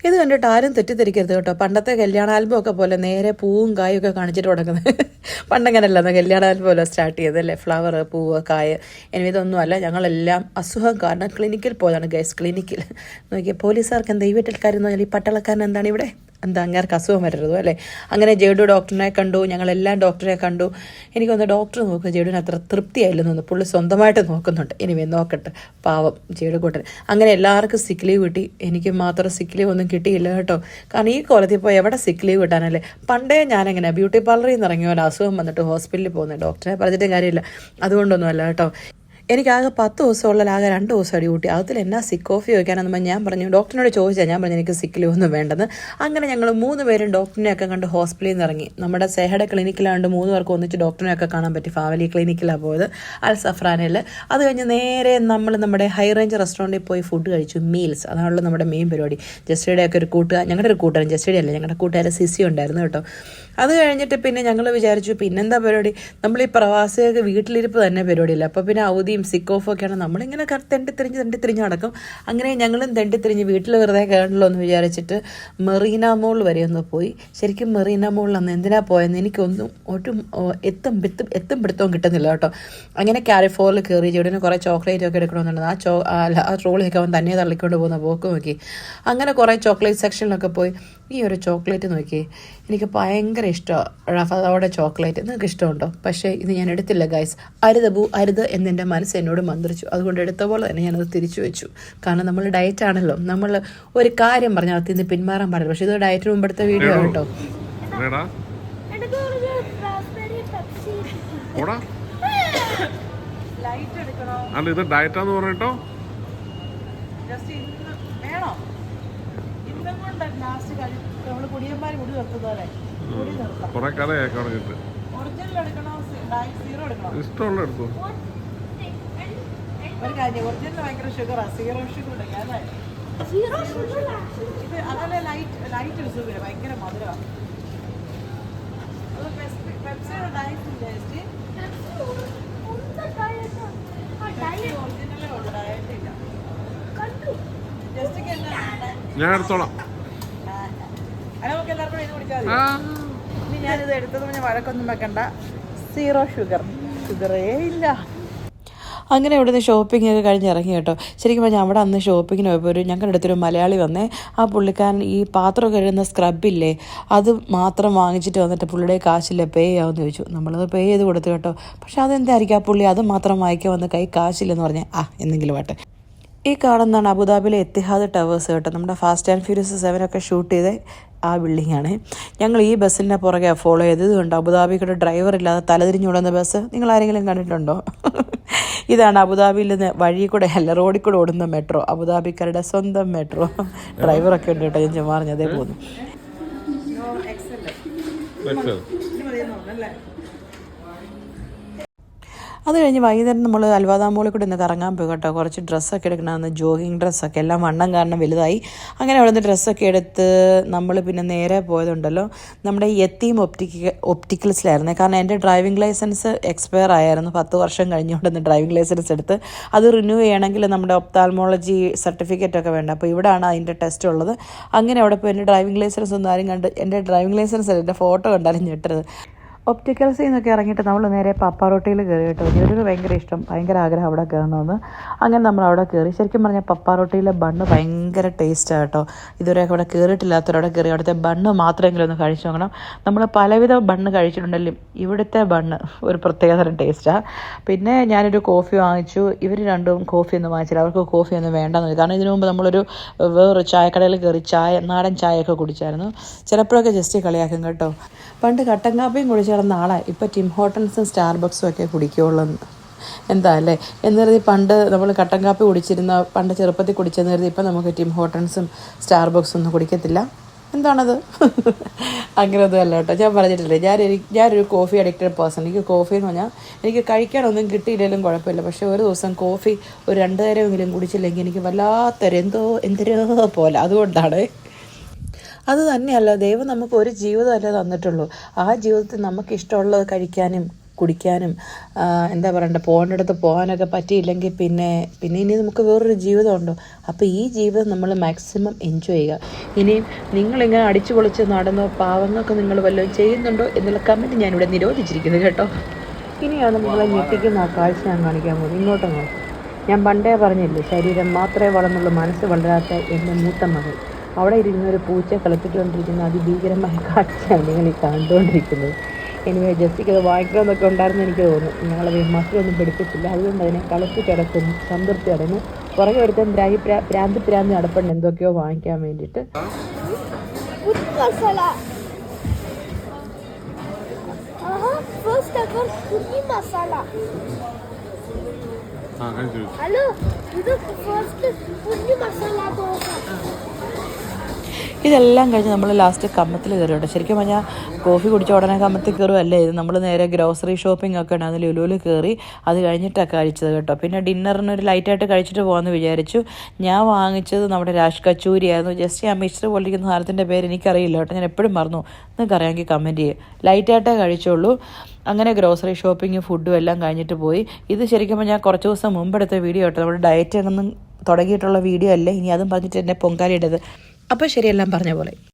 ഇത് കണ്ടിട്ട് ആരും തെറ്റിദ്ധരിക്കരുത് കേട്ടോ. പണ്ടത്തെ കല്യാണ ആൽബം ഒക്കെ പോലെ നേരെ പൂവും കായും ഒക്കെ കാണിച്ചിട്ട് തുടങ്ങുന്നത്. പണ്ടങ്ങനെയല്ല കല്യാണ ആൽബം പോലെ സ്റ്റാർട്ട് ചെയ്തല്ലേ, ഫ്ലവർ, പൂവ്, കായ്. ഇനി ഇതൊന്നുമല്ല, ഞങ്ങളെല്ലാം അസുഖം കാരണം ക്ലിനിക്കിൽ പോയതാണ് ഗൈസ്. ക്ലിനിക്കിൽ നോക്കിയാൽ പോലീസുകാർക്ക് എന്താ, ഈ വീട്ടിൽക്കാരെന്ന് പറഞ്ഞാൽ ഈ പട്ടാളക്കാരൻ എന്താണ് ഇവിടെ, എന്താ അങ്ങേർക്ക് അസുഖം വരരുതോ അല്ലേ. അങ്ങനെ ജേഡു ഡോക്ടറിനെ കണ്ടു, ഞങ്ങളെല്ലാം ഡോക്ടറെ കണ്ടു. എനിക്കൊന്ന് ഡോക്ടർ നോക്കുക ജേഡുവിന് അത്ര തൃപ്തിയായില്ലെന്ന്, പുള്ളി സ്വന്തമായിട്ട് നോക്കുന്നുണ്ട്. ഇനി നോക്കട്ടെ, പാവം ജേഡു കൂട്ടൻ. അങ്ങനെ എല്ലാവർക്കും സിക്ക് ലീവ് കിട്ടി, എനിക്ക് മാത്രം സിക്ക് ലീവ് ഒന്നും കിട്ടിയില്ല കേട്ടോ. കാരണം ഈ കോലത്തിൽ പോയി എവിടെ സിക്ക് ലീവ് കിട്ടാനല്ലേ. പണ്ടേ ഞാനെങ്ങനെ ബ്യൂട്ടി പാർലറിൽ നിന്ന് ഇറങ്ങിയ പോലെ അസുഖം വന്നിട്ട് ഹോസ്പിറ്റലിൽ പോകുന്നത്, ഡോക്ടറെ പറഞ്ഞിട്ടും കാര്യമില്ല. അതുകൊണ്ടൊന്നും അല്ല കേട്ടോ. എനിക്കാകെ 10 ദിവസമുള്ള ആകെ 2 ദിവസം അടി കൂട്ടി. അതിൽ എന്നാ സിക്ക് ഓഫ് ചോദിക്കാനെന്ന് ഞാൻ പറഞ്ഞു, ഡോക്ടറിനോട് ചോദിച്ചാൽ ഞാൻ പറഞ്ഞു എനിക്ക് സിക്ക് ലീവ് ഒന്നും വേണ്ടെന്ന്. അങ്ങനെ ഞങ്ങൾ 3 പേരും ഡോക്ടറിനെയൊക്കെ കണ്ട് ഹോസ്പിറ്റലിൽ നിന്ന് ഇറങ്ങി. നമ്മുടെ സെഹയുടെ ക്ലിനിക്കിലാണ്ട് 3 പേർക്ക് ഒന്നിച്ച് ഡോക്ടറിനെയൊക്കെ കാണാൻ പറ്റി. ഫാമിലി ക്ലിനിക്കിലാണ് പോയത്, അൽ സഫ്രാനിൽ. അത് കഴിഞ്ഞ് നേരെ നമ്മൾ നമ്മുടെ ഹൈ റേഞ്ച് റെസ്റ്റോറൻറ്റിൽ പോയി ഫുഡ് കഴിച്ചു, മീൽസ്. അതാണല്ലോ നമ്മുടെ മെയിൻ പരിപാടി. ജസ്റ്റിയുടെയൊക്കെ ഒരു ഞങ്ങളുടെ ഒരു കൂട്ടുകാരൻ, ജസ്റ്റിയുടെ അല്ല, ഞങ്ങളുടെ കൂട്ടുകാരൻ സിസി ഉണ്ടായിരുന്നു കേട്ടോ. അത് കഴിഞ്ഞിട്ട് പിന്നെ ഞങ്ങൾ വിചാരിച്ചു പിന്നെന്താ പരിപാടി, നമ്മൾ ഈ പ്രവാസികൾക്ക് വീട്ടിലിരിപ്പ് തന്നെ പരിപാടിയില്ല. അപ്പോൾ പിന്നെ അവധിയും സിക്ക് ഓഫ് ഒക്കെയാണ്, നമ്മളിങ്ങനെ തെണ്ടിത്തിരിഞ്ഞ് നടക്കും. അങ്ങനെ ഞങ്ങളും തെണ്ടിത്തിരിഞ്ഞ് വീട്ടിൽ വെറുതെ കേണല്ലോ എന്ന് വിചാരിച്ചിട്ട് മെറീന മോൾ വരെ ഒന്ന് പോയി. ശരിക്കും മെറീന മോളിൽ അന്ന് എന്തിനാ പോയെന്ന് എനിക്കൊന്നും എത്തും പിടുത്തവും കിട്ടുന്നില്ല കേട്ടോ. അങ്ങനെ കാരിഫോറിൽ കയറി ജോഡിന് കുറേ ചോക്ലേറ്റ് ഒക്കെ എടുക്കണമെന്നുണ്ട്. ആ ട്രോളിയൊക്കെ അവൻ തന്നെ തള്ളിക്കൊണ്ട് പോകുന്ന പോക്ക് നോക്കി. അങ്ങനെ കുറേ ചോക്ലേറ്റ് സെക്ഷനിലൊക്കെ പോയി. ഈ ഒരു ചോക്ലേറ്റ് നോക്കി, എനിക്ക് ഭയങ്കര ഇഷ്ടമാണ് റഫാദയുടെ ചോക്ലേറ്റ്. നിങ്ങൾക്ക് ഇഷ്ടമുണ്ടോ? പക്ഷേ ഇത് ഞാൻ എടുത്തില്ല ഗൈസ്. അരുത് എന്നെൻ്റെ മനസ്സ് എന്നോട് മന്ത്രിച്ചു. അതുകൊണ്ട് എടുത്ത പോലെ തന്നെ ഞാനത് തിരിച്ചു വെച്ചു. കാരണം നമ്മൾ ഡയറ്റ് ആണല്ലോ, നമ്മൾ ഒരു കാര്യം പറഞ്ഞാൽ അതിൽ നിന്ന് പിന്മാറാൻ പാടില്ല. പക്ഷേ ഇത് ഡയറ്റിന് മുമ്പെടുത്ത വീഡിയോ കേട്ടോ. ഇത് ഡയറ്റാന്ന് പറഞ്ഞിട്ടോ കൊറേ കാലം തുടങ്ങിട്ട് ഇഷ്ടമുള്ള എടുത്തു. ഒരു കാര്യം, ഒറിജിനൽ ഭയങ്കര ഷുഗറാണ്, സീറോ ഷുഗർ. ഇത് അതല്ലേ ലൈറ്റ് ഒരു സുഖം, ഭയങ്കര മധുരമാണ്. പെപ്സിയുടെ ഡയറ്റ് ടേസ്റ്റ് ഒറിജിനലേ ഉള്ളു, ഡയറ്റ് ഇല്ല. ജസ്റ്റ് ഞാൻ എടുത്തോളാം. നമുക്ക് എല്ലാവർക്കും ഇത് കുടിച്ചാൽ മതി. ഇനി ഞാനിത് എടുത്തത് പറഞ്ഞാൽ വഴക്കൊന്നും വെക്കണ്ട, സീറോ ഷുഗറേ ഇല്ല. അങ്ങനെ ഇവിടുന്ന് ഷോപ്പിംഗ് ഒക്കെ കഴിഞ്ഞ് ഇറങ്ങി കേട്ടോ. ശരിക്കും പറഞ്ഞാൽ അവിടെ അന്ന് ഷോപ്പിങ്ങിന് പോയപ്പോൾ ഞങ്ങളുടെ അടുത്തൊരു മലയാളി വന്നേ. ആ പുള്ളിക്കാരൻ ഈ പാത്രം കഴുകുന്ന സ്ക്രബില്ലേ, അത് മാത്രം വാങ്ങിച്ചിട്ട് വന്നിട്ട് പുള്ളിയുടെ കാശില്ല, പേ ചെയ്യാമെന്ന് ചോദിച്ചു. നമ്മളത് പേ ചെയ്ത് കൊടുത്തു കേട്ടോ. പക്ഷെ അതെന്തായിരിക്കും ആ പുള്ളി അത് മാത്രം വാങ്ങിക്കാൻ വന്ന് കൈ കാശില്ലെന്ന് പറഞ്ഞാൽ എന്തെങ്കിലും ആട്ടെ. ഈ കാണുന്നതാണ് അബുദാബിയിലെ എത്തിഹാദ് ടവേഴ്സ് കേട്ടോ. നമ്മുടെ ഫാസ്റ്റ് ആൻഡ് ഫ്യൂരിയസ് 7 ഒക്കെ ഷൂട്ട് ചെയ്ത് ആ ബിൽഡിങ്ങാണ്. ഞങ്ങൾ ഈ ബസ്സിൻ്റെ പുറകെ ഫോളോ ചെയ്തത് കൊണ്ട് അബുദാബിയുടെ ഡ്രൈവർ ഇല്ലാതെ തലതിരിഞ്ഞോടുന്ന ബസ് നിങ്ങൾ ആരെങ്കിലും കണ്ടിട്ടുണ്ടോ? ഇതാണ് അബുദാബിയിൽ നിന്ന് വഴി കൂടെ അല്ല റോഡിൽ കൂടെ ഓടുന്ന മെട്രോ, അബുദാബിക്കാരുടെ സ്വന്തം മെട്രോ. ഡ്രൈവറൊക്കെ ഉണ്ട് കേട്ടോ. ഞാൻ പറഞ്ഞതേ പോകുന്നു. അത് കഴിഞ്ഞ് വൈകുന്നേരം നമ്മൾ അൽവാദ മോളിൽ കൂടെ ഇന്ന് കറങ്ങാൻ പോയി കേട്ടോ. കുറച്ച് ഡ്രസ്സൊക്കെ എടുക്കണമെന്ന്, ജോഗിങ് ഡ്രസ്സൊക്കെ, എല്ലാം വണ്ണം കാരണം വലുതായി. അങ്ങനെ അവിടെ നിന്ന് ഡ്രസ്സൊക്കെ എടുത്ത് നമ്മൾ പിന്നെ നേരെ പോയതുണ്ടല്ലോ നമ്മുടെ യത്തീം ഒപ്റ്റിക്കൽസിലായിരുന്നു. കാരണം എൻ്റെ ഡ്രൈവിംഗ് ലൈസൻസ് എക്സ്പയർ ആയിരുന്നു, 10 വർഷം കഴിഞ്ഞുകൊണ്ടിന്ന് ഡ്രൈവിംഗ് ലൈസൻസ് എടുത്ത്. അത് റിന്യൂ ചെയ്യണമെങ്കിൽ നമ്മുടെ ഒപ്താൽമോളജി സർട്ടിഫിക്കറ്റൊക്കെ വേണ്ട. അപ്പോൾ ഇവിടെയാണ് അതിൻ്റെ ടെസ്റ്റ് ഉള്ളത്. അങ്ങനെ അവിടെ പോയി എൻ്റെ ഡ്രൈവിംഗ് ലൈസൻസ് ഒന്നും ആരും കണ്ട്, എൻ്റെ ഡ്രൈവിംഗ് ലൈസൻസ് അല്ല, എൻ്റെ ഫോട്ടോ കണ്ടാലും ഞെട്ടരുത്. ഒപ്റ്റിക്കൽസിൽ നിന്നൊക്കെ ഇറങ്ങിയിട്ട് നമ്മൾ നേരെ പപ്പാറോട്ടിയിൽ കയറി കേട്ടോ. എനിക്ക് ഭയങ്കര ഇഷ്ടം, ഭയങ്കര ആഗ്രഹം അവിടെ കയറണമെന്ന്. അങ്ങനെ നമ്മൾ അവിടെ കയറി. ശരിക്കും പറഞ്ഞാൽ പപ്പാറോട്ടിയിലെ ബണ്ണ് ഭയങ്കര ടേസ്റ്റാണ് കേട്ടോ. ഇതുവരെയൊക്കെ അവിടെ കയറിയിട്ടില്ലാത്തവരവിടെ കയറി അവിടുത്തെ ബണ്ണ് മാത്രമെങ്കിലും ഒന്ന് കഴിച്ചു നോക്കണം. നമ്മൾ പലവിധ ബണ്ണ് കഴിച്ചിട്ടുണ്ടെങ്കിലും ഇവിടുത്തെ ബണ്ണ് ഒരു പ്രത്യേകതരം ടേസ്റ്റാണ്. പിന്നെ ഞാനൊരു കോഫി വാങ്ങിച്ചു. ഇവർ രണ്ടും കോഫി ഒന്നും വാങ്ങിച്ചില്ല, അവർക്ക് കോഫി ഒന്നും വേണ്ടെന്ന്. കാരണം ഇതിനു മുമ്പ് നമ്മളൊരു വേറൊരു ചായക്കടയിൽ കയറി നാടൻ ചായയൊക്കെ കുടിച്ചായിരുന്നു. ചിലപ്പോഴൊക്കെ ജസ്റ്റ് കളിയാക്കും കേട്ടോ. പണ്ട് കട്ടൻ കാപ്പിയും കുടിച്ച് കിടന്ന ആളാണ്, ഇപ്പോൾ ടിം ഹോട്ടൻസും സ്റ്റാർബക്സും ഒക്കെ കുടിക്കുകയുള്ളൂ. എന്താ അല്ലേ എന്ന് കരുതി പണ്ട് നമ്മൾ കട്ടൻ കാപ്പി കുടിച്ചിരുന്ന, പണ്ട് ചെറുപ്പത്തിൽ കുടിച്ചെന്ന് കരുതി ഇപ്പം നമുക്ക് ടിം ഹോട്ടൻസും സ്റ്റാർബക്സും ഒന്നും കുടിക്കത്തില്ല. എന്താണത്? അങ്ങനെയൊന്നും അല്ല കേട്ടോ. ഞാൻ പറഞ്ഞിട്ടില്ലേ, ഞാനൊരു കോഫി അഡിക്റ്റഡ് പേഴ്സൺ. എനിക്ക് കോഫി എന്ന് പറഞ്ഞാൽ എനിക്ക് കഴിക്കാനൊന്നും കിട്ടിയില്ലെങ്കിലും കുഴപ്പമില്ല. പക്ഷേ ഒരു ദിവസം കോഫി ഒരു 2 നേരമെങ്കിലും കുടിച്ചില്ലെങ്കിൽ എനിക്ക് വല്ലാത്തൊരു എന്തരോ പോലെ. അതുകൊണ്ടാണ്. അത് തന്നെയല്ല, ദൈവം നമുക്ക് ഒരു ജീവിതമല്ലേ തന്നിട്ടുള്ളൂ. ആ ജീവിതത്തിൽ നമുക്ക് ഇഷ്ടമുള്ളത് കഴിക്കാനും കുടിക്കാനും എന്താ പറയണ്ട പോകേണ്ടടുത്ത് പോകാനൊക്കെ പറ്റിയില്ലെങ്കിൽ പിന്നെ ഇനി നമുക്ക് വേറൊരു ജീവിതമുണ്ടോ? അപ്പോൾ ഈ ജീവിതം നമ്മൾ മാക്സിമം എൻജോയ് ചെയ്യുക. ഇനിയും നിങ്ങളിങ്ങനെ അടിച്ചു പൊളിച്ച് നടന്നോ പാവങ്ങൾക്ക് നിങ്ങൾ വല്ലതും ചെയ്യുന്നുണ്ടോ എന്നുള്ള കമൻറ്റ് ഞാനിവിടെ നിരോധിച്ചിരിക്കുന്നത് കേട്ടോ. ഇനിയാണ് നിങ്ങളെ ഞെട്ടിക്കുന്ന ആ കാഴ്ച ഞാൻ കാണിക്കാൻ പോകുന്നത്. ഇങ്ങോട്ടും നോക്കും. ഞാൻ പണ്ടേ പറഞ്ഞില്ലേ, ശരീരം മാത്രമേ വളർന്നുള്ളൂ, മനസ്സ് വളരാത്ത എൻ്റെ മൂത്ത മകൾ. അവിടെ ഇരുന്നൊരു പൂച്ച കളിപ്പിച്ചുകൊണ്ടിരിക്കുന്ന അതിഭീകരമായ കാഴ്ചയാണ് നിങ്ങൾ ഈ കണ്ടുകൊണ്ടിരിക്കുന്നത്. എനിവേ ജസ്റ്റിക്ക് അത് വാങ്ങിക്കണമെന്നൊക്കെ ഉണ്ടായിരുന്നു എനിക്ക് തോന്നുന്നു. ഞങ്ങളത് മക്കളൊന്നും പഠിപ്പിച്ചില്ല, അതുകൊണ്ട് അതിനെ കളിപ്പിച്ചടക്കുന്നു, സംതൃപ്തി അടങ്ങും. പുറകെ ഒരുത്തൻ പ്രാന്തി നടപ്പുണ്ട് എന്തൊക്കെയോ വാങ്ങിക്കാൻ വേണ്ടിയിട്ട്. ഹലോ, ഇത് ഫസ്റ്റ് കുഞ്ഞു മസാല ദോശ. ഇതെല്ലാം കഴിഞ്ഞ് നമ്മൾ ലാസ്റ്റ് കമ്മത്തിൽ കയറി കേട്ടോ. ശരിക്കും പറഞ്ഞാൽ കോഫി കുടിച്ച ഉടനെ കമ്മത്തിൽ കയറുമല്ലേ ഇത്. നമ്മൾ നേരെ ഗ്രോസറി ഷോപ്പിംഗ് ഒക്കെ ഉണ്ട്, അതിൽ ലുലുവിൽ കയറി അത് കഴിഞ്ഞിട്ടാണ് കഴിച്ചത് കേട്ടോ. പിന്നെ ഡിന്നറിന് ഒരു ലൈറ്റായിട്ട് കഴിച്ചിട്ട് പോകാമെന്ന് വിചാരിച്ചു. ഞാൻ വാങ്ങിച്ചത് നമ്മുടെ രാജ് കച്ചൂരി ആയിരുന്നു. ജസ്റ്റ് ആ മിക്സർ പോലിരിക്കുന്ന സാധനത്തിൻ്റെ പേര് എനിക്കറിയില്ല കേട്ടോ, ഞാൻ എപ്പോഴും മറന്നു. നിങ്ങൾക്ക് അറിയാമെങ്കിൽ കമൻറ്റ് ചെയ്യും. ലൈറ്റായിട്ടേ കഴിച്ചുള്ളൂ. അങ്ങനെ ഗ്രോസറി ഷോപ്പിംഗ് ഫുഡും എല്ലാം കഴിഞ്ഞിട്ട് പോയി. ഇത് ശരിക്കും ഞാൻ കുറച്ച് ദിവസം മുമ്പെടുത്ത വീഡിയോ കേട്ടോ. നമ്മുടെ ഡയറ്റ് ഒന്നും തുടങ്ങിയിട്ടുള്ള വീഡിയോ അല്ലേ, ഇനി അതും പറഞ്ഞിട്ട് എന്നെ പൊങ്കാലിയിടത്. അപ്പോൾ ശരിയെല്ലാം പറഞ്ഞ പോലെ.